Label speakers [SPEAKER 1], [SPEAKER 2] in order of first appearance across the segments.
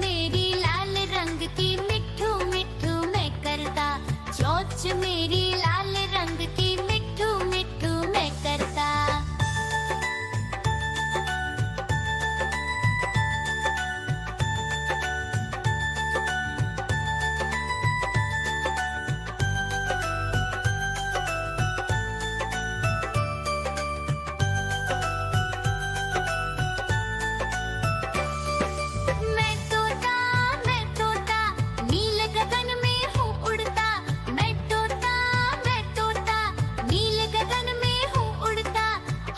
[SPEAKER 1] मेरी लाल रंग की मिट्ठू मिट्ठू मैं करता, चोंच मेरी लाल रंग की मिट्ठू मिट्ठू मैं करता। मैं तोता नील गगन में हूँ उड़ता, मैं तोता नील गगन में हूँ उड़ता।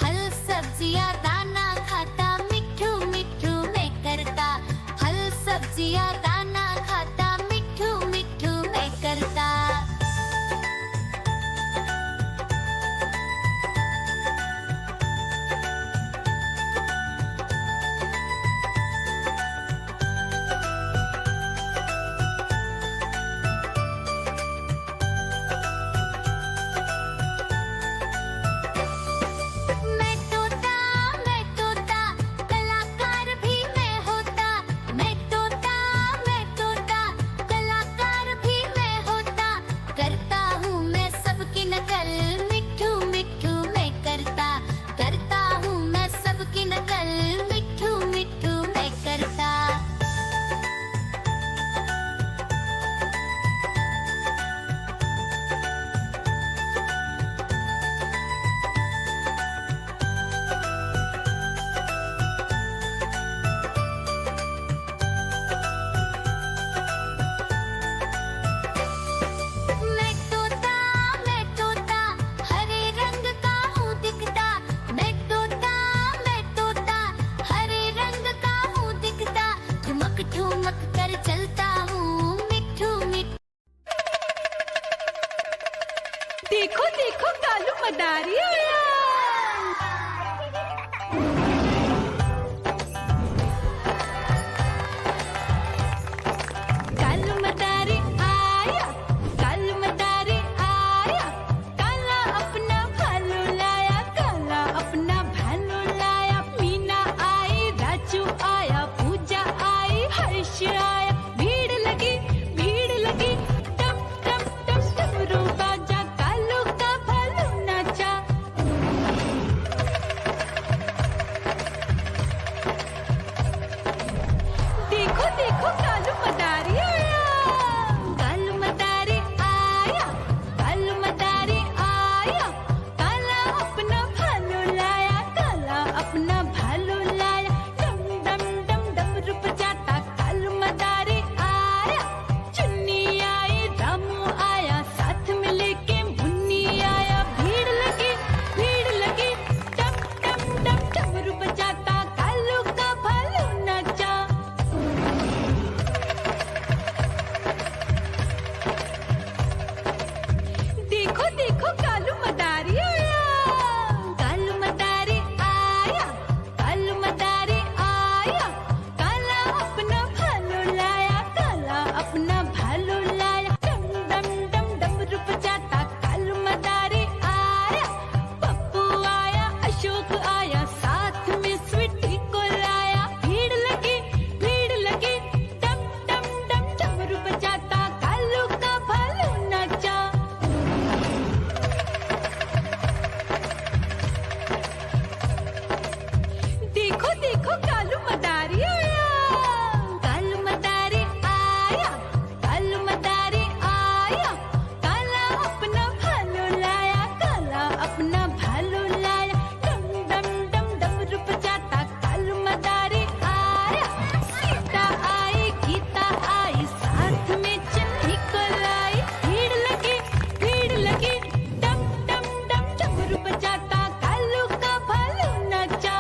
[SPEAKER 1] हल सब्जियाँ दाना खाता, मिट्ठू मिट्ठू मैं करता, हल सब्जियाँ दाना खाता, मिट्ठू मिट्ठू मैं करता। मैं तोता कलाकार भी मैं होता, मैं तोता कलाकार भी मैं होता। करता हूँ मैं सबकी नकल, मिट्ठू मिट्ठू मैं करता, करता हूँ मैं सबकी नकल, मिट्ठू मिट्ठू मैं करता। मैं तोता हरे रंग का हूँ दिखता, मैं तोता हरे रंग का हूँ दिखता। ठुमक ठुमक कर चलता हूँ, मिट्ठू मिट्ठू।
[SPEAKER 2] देखो देखो कालू मदारी आया। कालू मदारी आया, कालू मदारी आया। काला अपना भालू लाया, काला अपना भालू लाया। मीना आई, राजू आया, पूजा आई, हर्ष आया। भीड़ लगी टम टम टम डमरू बाजा, कालू का भालू नाचा। देखो देखो कालू मदारी आया, कालू मदारी आया, कालू मदारी आया। काला अपना भालू लाया, काला अपना भालू लाया। डम डम डम डमरू बजाता कालू मदारी आया। चुन्नी आई, रामू आया, साथ में लेके मुन्नी आया। भीड़ लगी टम टम डम डमरू बजाता कालू का भालू नाचा। देखो देखो कालू मदारी आया, कालू मदारी आया, कालू मदारी आया। काला अपना भालू लाया, काला अपना भालू लाया। डम डम डम डमरू बजाता कालू मदारी आया। पप्पू आया, अशोक आया, साथ में स्वीटी को लाया। भीड़ लगी टम टम डम डमरू बजाता कालू का भालू नाचा। देखो देखो कालू मदारी आया, कालू मदारी आया, कालू मदारी आया। काला अपना भालू लाया, काला अपना भालू लाया। डम डम डम डमरू बजाता कालू मदारी आया। सीता आई, गीता आई, साथ में चन्नी को लाई। भीड़ लगी टम टम डम डमरू बजाता कालू का भालू नाचा।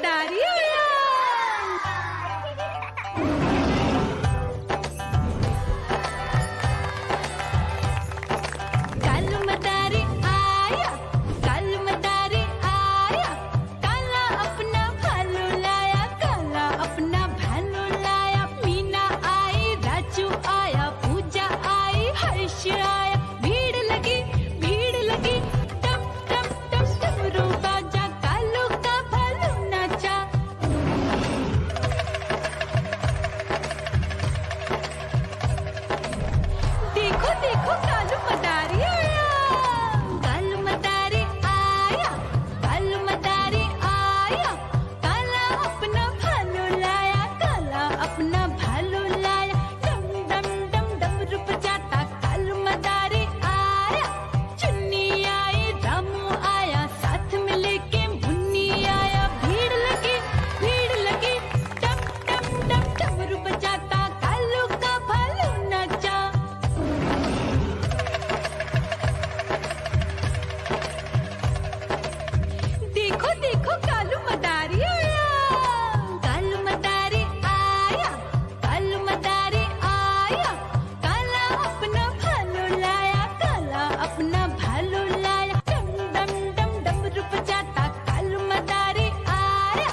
[SPEAKER 2] मदारी आया। कालू मदारी आया, कालू मदारी आया, काला अपना भालू लाया, काला अपना भालू लाया। मीना आई, राजू आया, पूजा आई, हर्ष आया। भीड़ लगी टम टम टम डमरू बाजा, कालू का भालू नाचा। देखो देखो कालू मदारी आया, कालू मदारी आया, कालू मदारी आया, काला अपना भालू लाया, काला अपना भालू लाया। डम डम डम डमरू बजाता कालू मदारी आया। चुन्नी आई, रामू आया, साथ में लेके मुन्नी आया। भीड़ लगी टम टम टम डमरू बजाता कालू का भालू नाचा। देखो देखो कालू मदारी आया, कालू मदारी आया, कालू मदारी आया, काला अपना भालू लाया, काला अपना भालू लाया। डम डम डम डमरू बजाता कालू मदारी आया।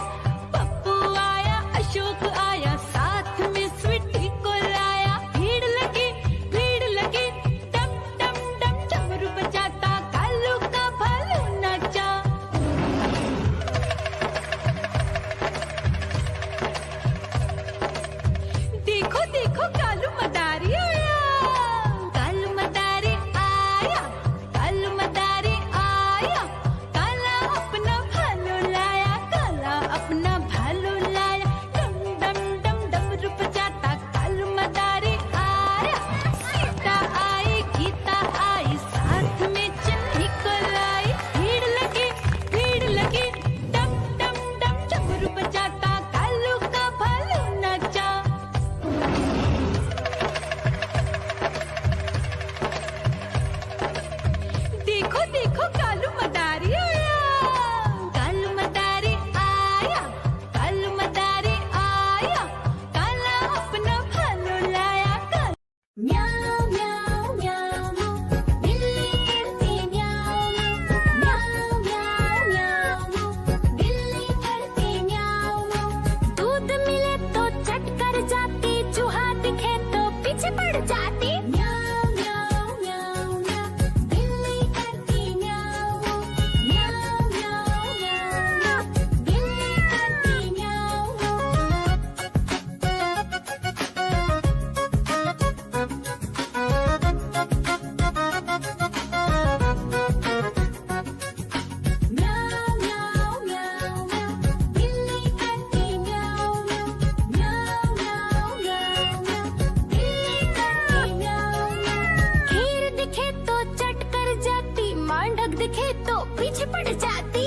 [SPEAKER 2] पप्पू आया, अशोक आया, साथ में स्वीटी को लाया। भीड़ लगी टम टम टम डमरू बजाता कालू का भालू नाचा। देखो देखो कालू मदारी आया, कालू मदारी आया, कालू मदारी आया, काला अपना भालू लाया, काला अपना भालू लाया। डम डम डम डमरू बजाता कालू मदारी आया। सीता आई, गीता आई, साथ में चन्नी को लाई। भीड़ लगी टम टम टम डमरू बजाता कालू का भालू नाचा। देखो देखो कालू मदारी आया, कालू मदारी आया, कालू मदारी आया, काला अपना भालू लाया।
[SPEAKER 1] म्याऊं म्याऊं म्याऊं, बिल्ली करती म्याऊं म्याऊं म्याऊं म्याऊं, बिल्ली करती म्याऊं। दूध मिले तो चट कर जाती, चूहा दिखे तो पीछे पड़ जाती। म्याऊं म्याऊं म्याऊं म्याऊं, बिल्ली करती म्याऊं म्याऊं म्याऊं म्याऊं, बिल्ली करती म्याऊं। म्याऊं म्याऊं म्याऊं म्याऊं, बिल्ली करती म्याऊं म्याऊं म्याऊं म्याऊं म्याऊं, बिल्ली करती म्याऊं। खीर दिखे तो चट कर जाती, मांडक दिखे तो पीछे पड़ जाती।